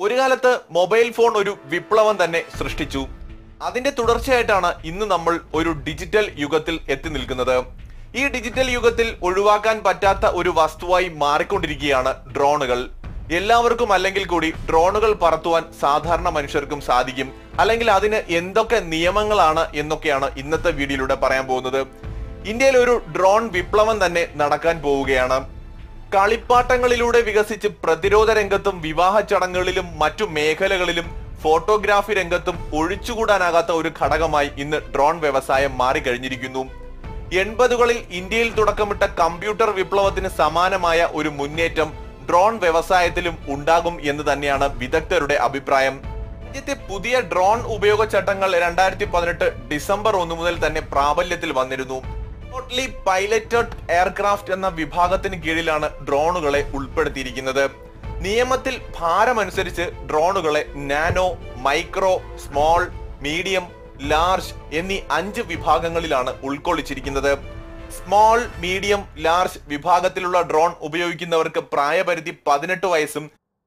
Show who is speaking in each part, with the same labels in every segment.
Speaker 1: ഒരു കാലത്ത് mobile phone ഒരു വിപ്ലവം തന്നെ സൃഷ്ടിച്ചു. അതിന്റെ തുടർച്ചയായിട്ടാണ് ഇന്ന് നമ്മൾ ഒരു ഡിജിറ്റൽ യുഗത്തിൽ എത്തി നിൽക്കുന്നത്. ഈ ഡിജിറ്റൽ യുഗത്തിൽ ഒഴിവാക്കാൻ പറ്റാത്ത ഒരു വസ്തുവായി മാറിക്കൊണ്ടിരിക്കുകയാണ് ഡ്രോണുകൾ. എല്ലാവർക്കും അല്ലെങ്കിൽ കൂടി ഡ്രോണുകൾ പറത്തുവാൻ സാധാരണ മനുഷ്യർക്കും സാധിക്കും. അല്ലെങ്കിൽ അതിന് എന്തൊക്കെ നിയമങ്ങളാണ് എന്നൊക്കെയാണ് ഇന്നത്തെ വീഡിയോയിലൂടെ പറയാൻ പോകുന്നത്. ഇന്ത്യയിൽ ഒരു ഡ്രോൺ വിപ്ലവം തന്നെ നടക്കാൻ പോവുകയാണ്. കളിപ്പാട്ടങ്ങളിലൂടെ വികസിച്ച് പ്രതിരോധ രംഗത്തും വിവാഹ ചടങ്ങുകളിലും മറ്റു മേഖലകളിലും ഫോട്ടോഗ്രാഫി രംഗത്തും ഒഴിച്ചുകൂടാനാകാത്ത ഒരു ഘടകമായി ഇന്ന് ഡ്രോൺ വ്യവസായം മാറിക്കഴിഞ്ഞിരിക്കുന്നു. 80കളിൽ ഇന്ത്യയിൽ തുടക്കമിട്ട കമ്പ്യൂട്ടർ വിപ്ലവത്തിന് സമാനമായ ഒരു മുന്നേറ്റം ഡ്രോൺ വ്യവസായത്തിലും ഉണ്ടാകും എന്ന് തന്നെയാണ് വിദഗ്ധരുടെ അഭിപ്രായം. രാജ്യത്തെ പുതിയ ഡ്രോൺ ഉപയോഗ ചട്ടങ്ങൾ 2018 ഡിസംബർ 1 മുതൽ തന്നെ പ്രാബല്യത്തിൽ വന്നിരുന്നു. റിമോട്ട്ലി പൈലറ്റഡ് എയർക്രാഫ്റ്റ് എന്ന വിഭാഗത്തിന് കീഴിലാണ് ഡ്രോണുകളെ ഉൾപ്പെടുത്തിയിരിക്കുന്നത്. നിയമത്തിൽ ഭാരമനുസരിച്ച് ഡ്രോണുകളെ nano, micro, small, medium, large എന്നീ 5 വിഭാഗങ്ങളിലാണ് ഉൾക്കൊള്ളിച്ചിരിക്കുന്നത്. സ്മോൾ, മീഡിയം, ലാർജ് വിഭാഗത്തിലുള്ള ഡ്രോൺ ഉപയോഗിക്കുന്നവർക്ക് പ്രായപരിധി 18 വയസ്സും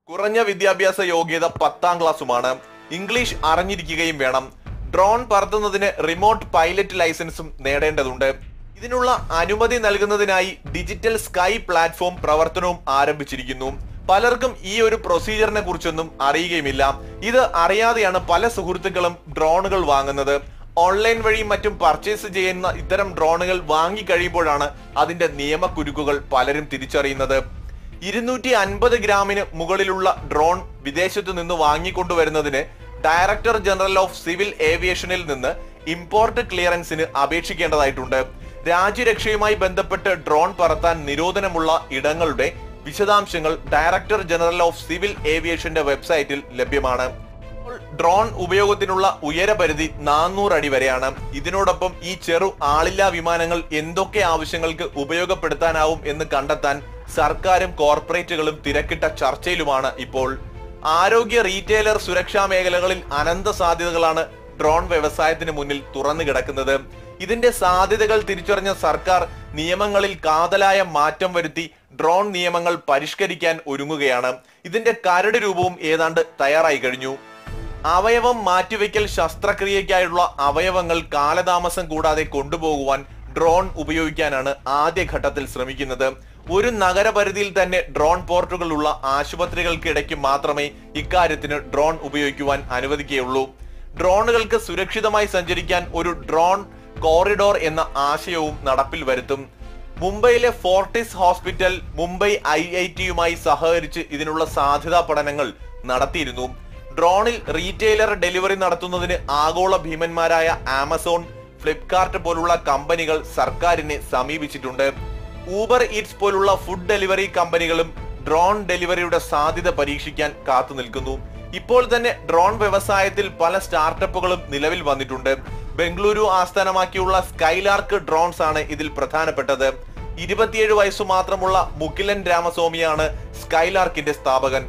Speaker 1: കുറഞ്ഞ വിദ്യാഭ്യാസ യോഗ്യത 10ാം ക്ലാസ്സുമാണ്. ഇംഗ്ലീഷ് അറിഞ്ഞിരിക്കുകയും വേണം. ഡ്രോൺ പറത്തുന്നതിന് റിമോട്ട് പൈലറ്റ് ലൈസൻസും നേടേണ്ടതുണ്ട്. ഇതിനുള്ള അനുമതി നൽകുന്നതിനായി ഡിജിറ്റൽ സ്കൈ പ്ലാറ്റ്ഫോം പ്രവർത്തനവും ആരംഭിച്ചിരിക്കുന്നു. പലർക്കും ഈ ഒരു പ്രൊസീജിയറിനെ കുറിച്ചൊന്നും അറിയുകയുമില്ല. ഇത് അറിയാതെയാണ് പല സുഹൃത്തുക്കളും ഡ്രോണുകൾ വാങ്ങുന്നത്. ഓൺലൈൻ വഴിയും മറ്റും പർച്ചേസ് ചെയ്യുന്ന ഇത്തരം ഡ്രോണുകൾ വാങ്ങിക്കഴിയുമ്പോഴാണ് അതിന്റെ നിയമക്കുരുക്കുകൾ പലരും തിരിച്ചറിയുന്നത്. 250 ഗ്രാമിന് മുകളിലുള്ള ഡ്രോൺ വിദേശത്തു നിന്ന് വാങ്ങിക്കൊണ്ടുവരുന്നതിന് ഡയറക്ടർ ജനറൽ ഓഫ് സിവിൽ ഏവിയേഷനിൽ നിന്ന് ഇമ്പോർട്ട് ക്ലിയറൻസിന് അപേക്ഷിക്കേണ്ടതായിട്ടുണ്ട്. രാജ്യരക്ഷയുമായി ബന്ധപ്പെട്ട് ഡ്രോൺ പറത്താൻ നിരോധനമുള്ള ഇടങ്ങളുടെ വിശദാംശങ്ങൾ ഡയറക്ടർ ജനറൽ ഓഫ് സിവിൽ ഏവിയേഷന്റെ വെബ്സൈറ്റിൽ ലഭ്യമാണ്. ഡ്രോൺ ഉപയോഗത്തിനുള്ള ഉയരപരിധി 400 അടി വരെയാണ്. ഇതിനോടൊപ്പം ഈ ചെറു ആളില്ലാ വിമാനങ്ങൾ എന്തൊക്കെ ആവശ്യങ്ങൾക്ക് ഉപയോഗപ്പെടുത്താനാവും എന്ന് കണ്ടെത്താൻ സർക്കാരും കോർപ്പറേറ്റുകളും തിരക്കിട്ട ചർച്ചയിലുമാണ് ഇപ്പോൾ. ആരോഗ്യ, റീറ്റെയിലർ, സുരക്ഷാ മേഖലകളിൽ അനന്ത സാധ്യതകളാണ് ഡ്രോൺ വ്യവസായത്തിന് മുന്നിൽ തുറന്നു കിടക്കുന്നത്. ഇതിന്റെ സാധ്യതകൾ തിരിച്ചറിഞ്ഞ സർക്കാർ നിയമങ്ങളിൽ കാതലായ മാറ്റം വരുത്തി ഡ്രോൺ നിയമങ്ങൾ പരിഷ്കരിക്കാൻ ഒരുങ്ങുകയാണ്. ഇതിന്റെ കരട് രൂപവും ഏതാണ്ട് തയ്യാറായി കഴിഞ്ഞു. അവയവം മാറ്റിവെക്കൽ ശസ്ത്രക്രിയയ്ക്കായുള്ള അവയവങ്ങൾ കാലതാമസം കൂടാതെ കൊണ്ടുപോകുവാൻ ഡ്രോൺ ഉപയോഗിക്കാനാണ് ആദ്യഘട്ടത്തിൽ ശ്രമിക്കുന്നത്. ഒരു നഗരപരിധിയിൽ തന്നെ ഡ്രോൺ പോർട്ടുകൾ ഉള്ള ആശുപത്രികൾക്കിടയ്ക്ക് മാത്രമേ ഇക്കാര്യത്തിന് ഡ്രോൺ ഉപയോഗിക്കുവാൻ അനുവദിക്കുകയുള്ളൂ. ഡ്രോണുകൾക്ക് സുരക്ഷിതമായി സഞ്ചരിക്കാൻ ഒരു ഡ്രോൺ കോറിഡോർ എന്ന ആശയവും നടപ്പിൽ വരുത്തും. മുംബൈയിലെ ഫോർട്ടിസ് ഹോസ്പിറ്റൽ മുംബൈ IITയുമായി സഹകരിച്ച് ഇതിനുള്ള സാധ്യതാ പഠനങ്ങൾ നടത്തിയിരുന്നു. ഡ്രോണിൽ റീറ്റെയിലർ ഡെലിവറി നടത്തുന്നതിന് ആഗോള ഭീമന്മാരായ ആമസോൺ, ഫ്ലിപ്കാർട്ട് പോലുള്ള കമ്പനികൾ സർക്കാരിനെ സമീപിച്ചിട്ടുണ്ട്. ഊബർ ഈറ്റ്സ് പോലുള്ള ഫുഡ് ഡെലിവറി കമ്പനികളും ഡ്രോൺ ഡെലിവറിയുടെ സാധ്യത പരീക്ഷിക്കാൻ കാത്തു നിൽക്കുന്നു. ഇപ്പോൾ തന്നെ ഡ്രോൺ വ്യവസായത്തിൽ പല സ്റ്റാർട്ടപ്പുകളും നിലവിൽ വന്നിട്ടുണ്ട്. ബംഗളൂരു ആസ്ഥാനമാക്കിയുള്ള സ്കൈലാർക്ക് ഡ്രോൺസ് ആണ് ഇതിൽ പ്രധാനപ്പെട്ടത്. 27 വയസ്സു മാത്രമുള്ള മുകിലൻ രാമസ്വാമിയാണ് സ്കൈലാർക്കിന്റെ സ്ഥാപകൻ.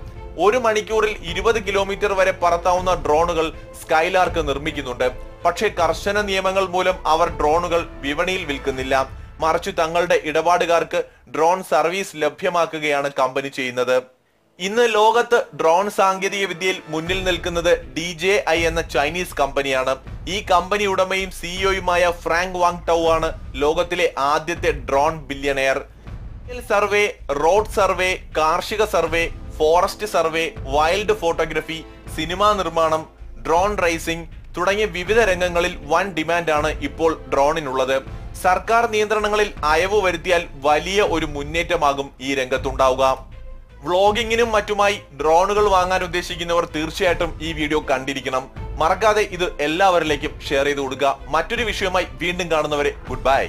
Speaker 1: 1 മണിക്കൂറിൽ 20 കിലോമീറ്റർ വരെ പറത്താവുന്ന ഡ്രോണുകൾ സ്കൈലാർക്ക് നിർമ്മിക്കുന്നുണ്ട്. പക്ഷേ കർശന നിയമങ്ങൾ മൂലം അവർ ഡ്രോണുകൾ വിപണിയിൽ വിൽക്കുന്നില്ല. മറിച്ച് തങ്ങളുടെ ഇടപാടുകാർക്ക് ഡ്രോൺ സർവീസ് ലഭ്യമാക്കുകയാണ് കമ്പനി ചെയ്യുന്നത്. ഇന്ന് ലോകത്ത് ഡ്രോൺ സാങ്കേതിക വിദ്യയിൽ മുന്നിൽ നിൽക്കുന്നത് DJI എന്ന ചൈനീസ് കമ്പനിയാണ്. ഈ കമ്പനി ഉടമയും സിഇഒയുമായ ഫ്രാങ്ക് വാങ് ടൗ ആണ് ലോകത്തിലെ ആദ്യത്തെ drone billionaire. Survey, road survey, കാർഷിക survey, forest survey, wild photography, cinema നിർമ്മാണം, ഡ്രോൺ റേസിംഗ് തുടങ്ങിയ വിവിധ രംഗങ്ങളിൽ വൻ ഡിമാൻഡാണ് ഇപ്പോൾ ഡ്രോണിനുള്ളത്. സർക്കാർ നിയന്ത്രണങ്ങളിൽ അയവ് വരുത്തിയാൽ വലിയ ഒരു മുന്നേറ്റമാകും ഈ രംഗത്തുണ്ടാവുക. വ്ളോഗിങ്ങിനും മറ്റുമായി ഡ്രോണുകൾ വാങ്ങാൻ ഉദ്ദേശിക്കുന്നവർ തീർച്ചയായിട്ടും ഈ വീഡിയോ കണ്ടിരിക്കണം. മറക്കാതെ ഇത് എല്ലാവരിലേക്കും ഷെയർ ചെയ്ത് കൊടുക്കുക. മറ്റൊരു വിഷയവുമായി വീണ്ടും കാണുന്നവരെ ഗുഡ് ബൈ.